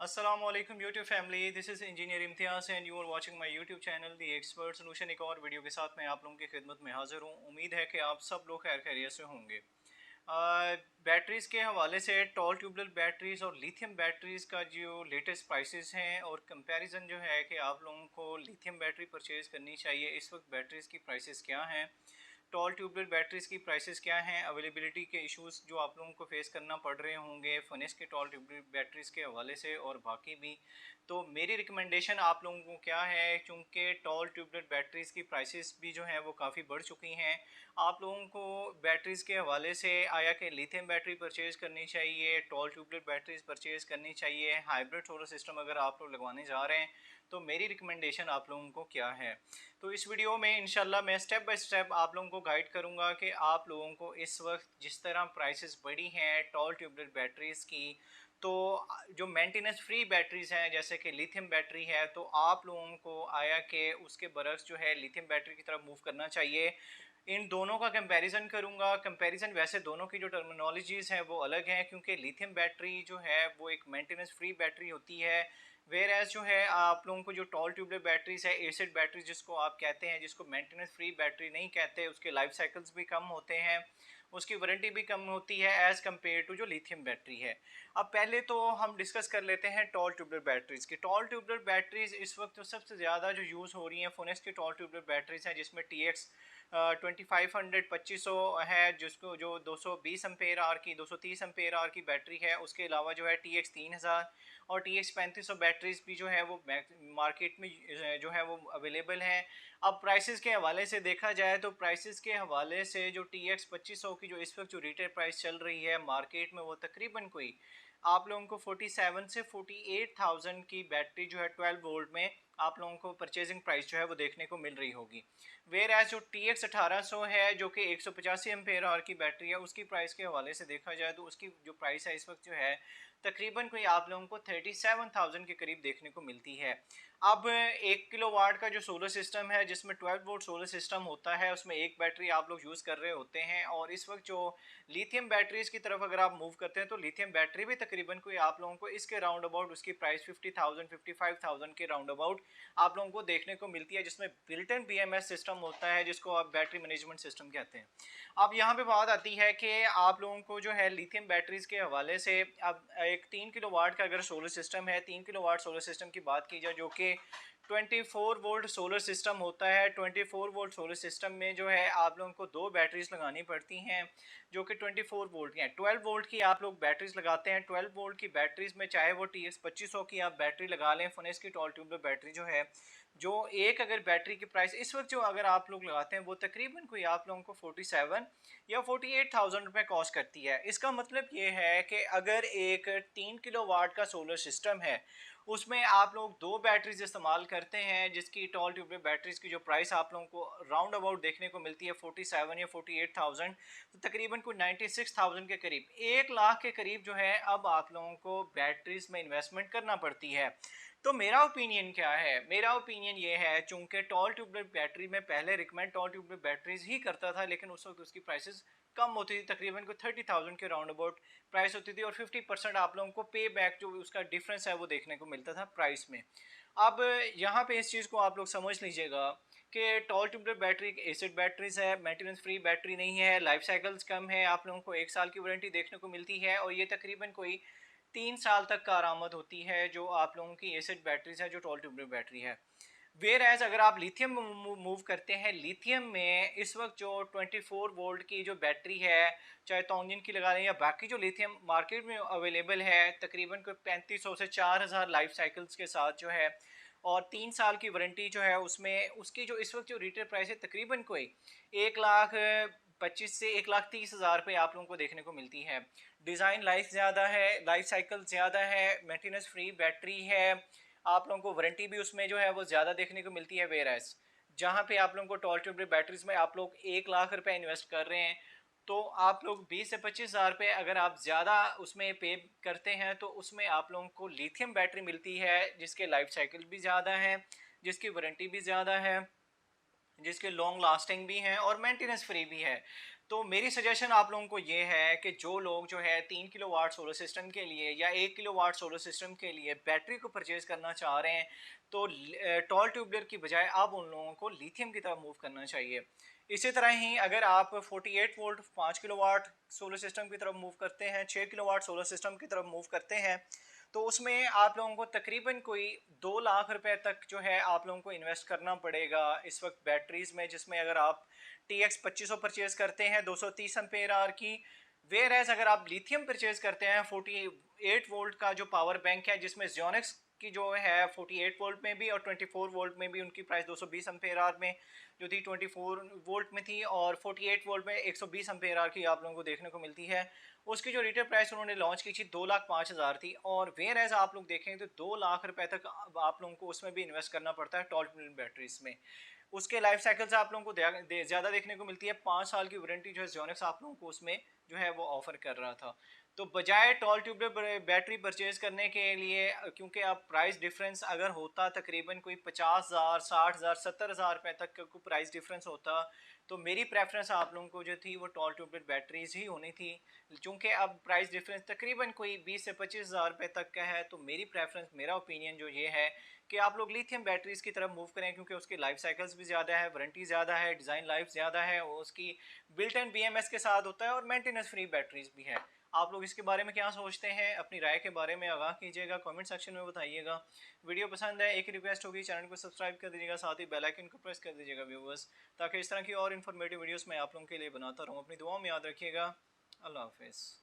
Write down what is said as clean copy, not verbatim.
अस्सलाम वालेकुम YouTube family, this is engineer Imtiaz and you are watching my YouTube channel the expert solution. एक और video के साथ मैं आप लोगों की खिदमत में हाज़िर हूँ। उम्मीद है कि आप सब लोग खैर खैरियत से होंगे। बैटरीज़ के हवाले से टॉल ट्यूबुलर बैटरीज़ और लिथियम बैटरीज़ का जो लेटेस्ट प्राइसेस हैं और कंपैरिजन जो है कि आप लोगों को लिथियम बैटरी परचेज़ करनी चाहिए, इस वक्त बैटरीज़ की प्राइसेस क्या हैं, टॉल ट्यूबुलर बैटरीज़ की प्राइसेस क्या हैं, अवेलेबिलिटी के इश्यूज़ जो आप लोगों को फेस करना पड़ रहे होंगे फिनिक्स के टॉल ट्यूबुलर बैटरीज़ के हवाले से और बाकी भी। तो मेरी रिकमेंडेशन आप लोगों को क्या है, चूँकि टॉल ट्यूबुलर बैटरीज़ की प्राइसेस भी जो हैं वो काफ़ी बढ़ चुकी हैं। आप लोगों को बैटरीज़ के हवाले से आया कि लिथियम बैटरी परचेज़ करनी चाहिए, टॉल ट्यूबुलर बैटरीज़ परचेज़ करनी चाहिए, हाइब्रिड सोलर सिस्टम अगर आप लोग लगवाने जा रहे हैं, तो मेरी रिकमेंडेशन आप लोगों को क्या है। तो इस वीडियो में इंशाल्लाह मैं स्टेप बाय स्टेप आप लोगों को गाइड करूंगा कि आप लोगों को इस वक्त जिस तरह प्राइसेस बढ़ी हैं टॉल ट्यूबुलर बैटरीज़ की, तो जो मेंटेनेंस फ्री बैटरीज़ हैं जैसे कि लिथियम बैटरी है, तो आप लोगों को आया कि उसके बरक्स जो है लिथियम बैटरी की तरफ मूव करना चाहिए। इन दोनों का कंपैरिजन करूंगा। कंपैरिजन वैसे दोनों की जो टर्मिनोलॉजीज़ हैं वो अलग हैं, क्योंकि लिथियम बैटरी जो है वो एक मेंटेनेंस फ्री बैटरी होती है, वेयर एज जो है आप लोगों को जो टॉल ट्यूबुलर बैटरीज है, एसिड बैटरी जिसको आप कहते हैं, जिसको मेंटेनेंस फ्री बैटरी नहीं कहते, उसके लाइफ साइकिल्स भी कम होते हैं, उसकी वारंटी भी कम होती है एज़ कम्पेयर टू जो लिथियम बैटरी है। अब पहले तो हम डिस्कस कर लेते हैं टॉल ट्यूबुलर बैटरीज़ की। टॉल ट्यूबुलर बैटरीज़ इस वक्त तो सबसे ज़्यादा जो यूज़ हो रही हैं फोनेक्स की टॉल ट्यूबुलर बैटरीज़ हैं, जिसमें टी एक्स 2500 2500 है, जिसको जो 220 एम्पेयर आर की 230 एम्पेयर आर की बैटरी है। उसके अलावा जो है टी एक्स 3000 और टी एक्स 3500 बैटरीज भी जो है वो मार्केट में जो है वो अवेलेबल हैं। अब प्राइसेस के हवाले से देखा जाए तो प्राइसेस के हवाले से जो टी एक्स 2500 की जो इस वक्त जो रिटेल प्राइस चल रही है मार्केट में, वो तकरीबन कोई आप लोगों को 47 से 48,000 की बैटरी जो है 12 वोल्ट में आप लोगों को परचेजिंग प्राइस जो है वो देखने को मिल रही होगी। वेयर एज जो टी एक्स 1800 है, जो कि 185 एम्पेयर आवर की बैटरी है, उसकी प्राइस के हवाले से देखा जाए तो उसकी जो प्राइस है इस वक्त जो है तकरीबन कोई आप लोगों को 37,000 के करीब देखने को मिलती है। अब 1 किलोवाट का जो सोलर सिस्टम है, जिसमें 12 वोल्ट सोलर सिस्टम होता है, उसमें एक बैटरी आप लोग यूज़ कर रहे होते हैं। और इस वक्त जो लिथियम बैटरीज़ की तरफ अगर आप मूव करते हैं तो लिथियम बैटरी भी तकरीबन कोई आप लोगों को इसके राउंड अबाउट उसकी प्राइस 50,000 55,000 के राउंड अबाउट आप लोगों को देखने को मिलती है, जिसमें बिल्ट इन बीएमएस सिस्टम होता है, जिसको आप बैटरी मैनेजमेंट सिस्टम कहते हैं। अब यहाँ पे बात आती है कि आप लोगों को जो है लिथियम बैटरीज के हवाले से, अब एक 3 किलोवाट का अगर सोलर सिस्टम है, 3 किलोवाट सोलर सिस्टम की बात की जाए, जो कि 24 वोल्ट सोलर सिस्टम होता है। 24 वोल्ट सोलर सिस्टम में जो है आप लोगों को दो बैटरीज लगानी पड़ती हैं, जो कि 24 वोल्ट की हैं। 12 वोल्ट की आप लोग बैटरीज लगाते हैं। 12 वोल्ट की बैटरीज में चाहे वो टी एक्स 2500 की आप बैटरी लगा लें, फिनिक्स की टॉल ट्यूबुलर बैटरी जो है, जो एक अगर बैटरी की प्राइस इस वक्त जो अगर आप लोग लगाते हैं वो तकरीबन कोई आप लोगों को 47 या 48,000 रुपये कॉस्ट करती है। इसका मतलब ये है कि अगर एक 3 किलोवाट का सोलर सिस्टम है, उसमें आप लोग दो बैटरीज इस्तेमाल करते हैं, जिसकी टॉल ट्यूबुलर बैटरीज की जो प्राइस आप लोगों को राउंड अबाउट देखने को मिलती है 47 या 48,000, तो तकरीबन कोई 96,000 के करीब, 1 लाख के करीब जो है अब आप लोगों को बैटरीज में इन्वेस्टमेंट करना पड़ती है। तो मेरा ओपिनियन क्या है? मेरा ओपिनियन ये है, चूंकि टॉल ट्यूबुलर बैटरी में पहले रिकमेंड टॉल ट्यूबुलर बैटरीज ही करता था, लेकिन उस वक्त उसकी प्राइसेस कम होती थी, तकरीबन को 30,000 के राउंड अबाउट प्राइस होती थी, और 50% आप लोगों को पे बैक जो उसका डिफरेंस है वो देखने को मिलता था प्राइस में। अब यहाँ पे इस चीज़ को आप लोग समझ लीजिएगा कि टॉल ट्यूबुलर बैटरी एक एसिड बैटरीज है, मेंटेनेंस फ्री बैटरी नहीं है, लाइफ साइकिल्स कम है, आप लोगों को 1 साल की वारंटी देखने को मिलती है, और ये तकरीबन कोई 3 साल तक का आरामद होती है जो आप लोगों की एसिड बैटरीज है, जो टॉल ट्यूबुलर बैटरी है। वेयर एज अगर आप लिथियम मूव करते हैं, लिथियम में इस वक्त जो 24 वोल्ट की जो बैटरी है, चाहे तोंजिन की लगा लें या बाकी जो लिथियम मार्केट में अवेलेबल है, तकरीबन कोई 3500 से 4000 लाइफ साइकिल्स के साथ जो है, और 3 साल की वारंटी जो है उसमें, उसकी जो इस वक्त जो रिटेल प्राइस है तकरीबन कोई 1,25,000 से 1,30,000 रुपये आप लोगों को देखने को मिलती है। डिज़ाइन लाइफ ज़्यादा है, लाइफ साइकिल ज़्यादा है, मेंटेनेंस फ्री बैटरी है, आप लोगों को वारंटी भी उसमें जो है वो ज़्यादा देखने को मिलती है। वेयर एज जहाँ पे आप लोगों को टॉल ट्यूबुलर बैटरीज में आप लोग 1 लाख रुपए इन्वेस्ट कर रहे हैं, तो आप लोग 20 से 25,000 रुपये अगर आप ज़्यादा उसमें पे करते हैं, तो उसमें आप लोगों को लिथियम बैटरी मिलती है, जिसके लाइफ साइकिल भी ज़्यादा है, जिसकी वारंटी भी ज़्यादा है, जिसके लॉन्ग लास्टिंग भी हैं और मेंटेनेंस फ्री भी है। तो मेरी सजेशन आप लोगों को ये है कि जो लोग जो है 3 किलोवाट सोलर सिस्टम के लिए या 1 किलोवाट सोलर सिस्टम के लिए बैटरी को परचेज़ करना चाह रहे हैं, तो टॉल ट्यूबलर की बजाय अब उन लोगों को लिथियम की तरफ मूव करना चाहिए। इसी तरह ही अगर आप 48 वोल्ट 5 किलोवाट सोलर सिस्टम की तरफ मूव करते हैं, 6 किलोवाट सोलर सिस्टम की तरफ मूव करते हैं, तो उसमें आप लोगों को तकरीबन कोई 2 लाख रुपए तक जो है आप लोगों को इन्वेस्ट करना पड़ेगा इस वक्त बैटरीज में, जिसमें अगर आप TX 2500 परचेज करते हैं 230 एम्पेयर आवर की, वेयर एज अगर आप लिथियम परचेज करते हैं 48 वोल्ट का जो पावर बैंक है, जिसमें जियोनिक्स की जो है 48 वोल्ट में भी और 24 वोल्ट में भी उनकी प्राइस 220 एम्पेयर आवर में जो थी 24 वोल्ट में थी, और 48 वोल्ट में 120 एम्पेयर आवर की आप लोगों को देखने को मिलती है। उसकी जो रिटेल प्राइस उन्होंने लॉन्च की थी 2,05,000 थी, और वेयर एज आप लोग देखें तो 2 लाख रुपए तक आप लोगों को उसमें भी इन्वेस्ट करना पड़ता है टॉल बैटरीज में। उसके लाइफ साइकिल्स आप लोगों को ज़्यादा देखने को मिलती है। 5 साल की वारंटी जो है जियोनिक्स आप लोगों को उसमें जो है वो ऑफर कर रहा था। तो बजाय टॉल ट्यूबलर बैटरी परचेज करने के लिए, क्योंकि अब प्राइस डिफरेंस अगर होता तकरीबन कोई 50,000 60,000 70,000 रुपए तक का कोई प्राइस डिफरेंस होता, तो मेरी प्रेफरेंस आप लोगों को जो थी वो टॉल ट्यूबलर बैटरीज ही होनी थी। चूँकि अब प्राइस डिफरेंस तकरीबन कोई 20 से 25,000 रुपए तक का है, तो मेरी प्रेफरेंस मेरा ओपिनियन जो ये है कि आप लोग लिथियम बैटरीज की तरफ मूव करें, क्योंकि उसकी लाइफ साइकिल्स भी ज़्यादा है, वारंटी ज़्यादा है, डिज़ाइन लाइफ ज़्यादा है, और उसकी बिल्ट एंड BMS के साथ होता है, और मेंटेनेंस फ्री बैटरीज भी है। आप लोग इसके बारे में क्या सोचते हैं? अपनी राय के बारे में आगाह कीजिएगा, कमेंट सेक्शन में बताइएगा। वीडियो पसंद है एक ही रिक्वेस्ट होगी, चैनल को सब्सक्राइब कर दीजिएगा, साथ ही बेल आइकन को प्रेस कर दीजिएगा व्यूवर्स, ताकि इस तरह की और इन्फॉर्मेटिव वीडियोस मैं आप लोगों के लिए बनाता रहूँ। अपनी दुआओं में याद रखिएगा। अल्लाह हाफिज़।